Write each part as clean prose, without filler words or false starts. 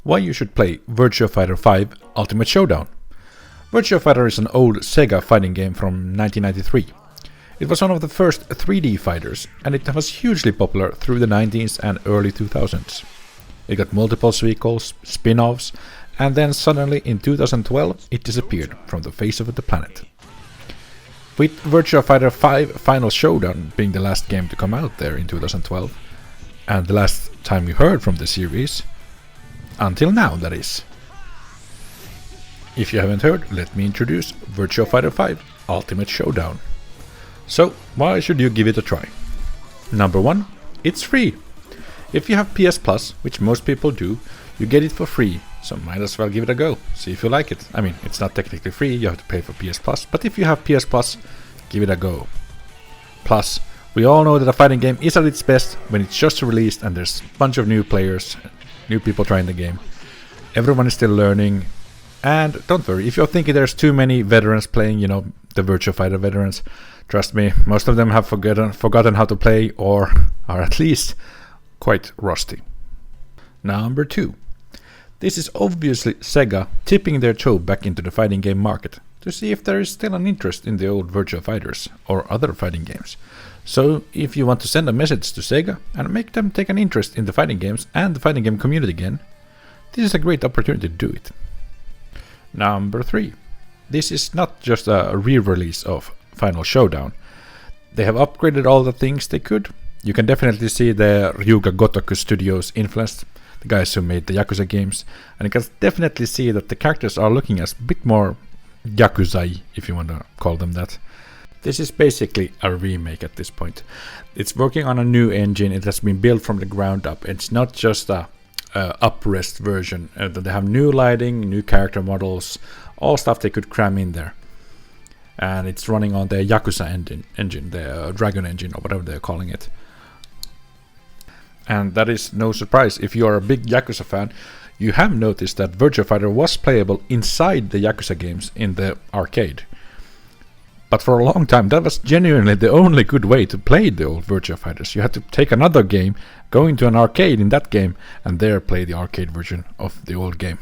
why you should play Virtua Fighter 5 Ultimate Showdown. Virtua Fighter is an old Sega fighting game from 1993. It was one of the first 3D fighters, and it was hugely popular through the 90s and early 2000s. It got multiple sequels, spin-offs, and then suddenly in 2012 it disappeared from the face of the planet. With Virtua Fighter 5 Final Showdown being the last game to come out there in 2012, and the last time we heard from the series, until now that is. If you haven't heard, let me introduce Virtua Fighter 5 Ultimate Showdown. So, why should you give it a try? Number 1, it's free. If you have PS Plus, which most people do, you get it for free, so might as well give it a go, see if you like it. I mean, it's not technically free, you have to pay for PS Plus, but if you have PS Plus, give it a go. Plus, we all know that a fighting game is at its best when it's just released and there's a bunch of new players, new people trying the game. Everyone is still learning, and don't worry, if you're thinking there's too many veterans playing, the Virtua Fighter veterans, trust me, most of them have forgotten how to play or are at least quite rusty. Number 2. This is obviously Sega tipping their toe back into the fighting game market to see if there is still an interest in the old Virtua Fighters or other fighting games. So if you want to send a message to Sega and make them take an interest in the fighting games and the fighting game community again, this is a great opportunity to do it. Number 3. This is not just a re-release of Final Showdown. They have upgraded all the things they could. You can definitely see the Ryuga Gotoku Studios influence, the guys who made the Yakuza games, and you can definitely see that the characters are looking a bit more Yakuza-y, if you want to call them that. This is basically a remake at this point. It's working on a new engine, it has been built from the ground up. It's not just a up-res version. They have new lighting, new character models, all stuff they could cram in there. And it's running on the Yakuza engine, the Dragon engine, or whatever they're calling it. And that is no surprise. If you are a big Yakuza fan, you have noticed that Virtua Fighter was playable inside the Yakuza games in the arcade. But for a long time, that was genuinely the only good way to play the old Virtua Fighters. You had to take another game, go into an arcade in that game, and there play the arcade version of the old game.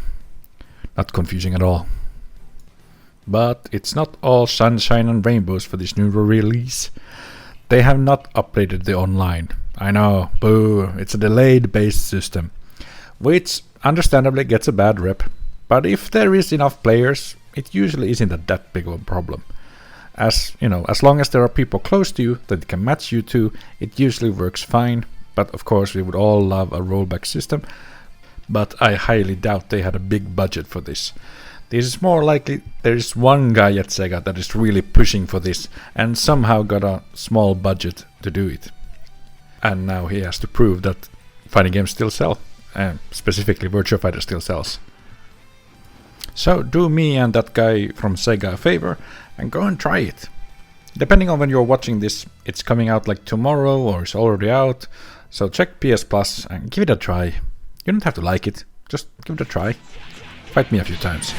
Not confusing at all. But it's not all sunshine and rainbows for this new release. They have not updated the online. I know, boo, it's a delayed based system, which understandably gets a bad rep, but if there is enough players, it usually isn't that big of a problem. As long as there are people close to you that can match you to, it usually works fine. But of course we would all love a rollback system, but I highly doubt they had a big budget for this. This is more likely there is one guy at Sega that is really pushing for this and somehow got a small budget to do it. And now he has to prove that fighting games still sell, and specifically Virtua Fighter still sells. So do me and that guy from Sega a favor and go and try it. Depending on when you're watching this, it's coming out like tomorrow or it's already out. So check PS Plus and give it a try. You don't have to like it, just give it a try. Fight me a few times.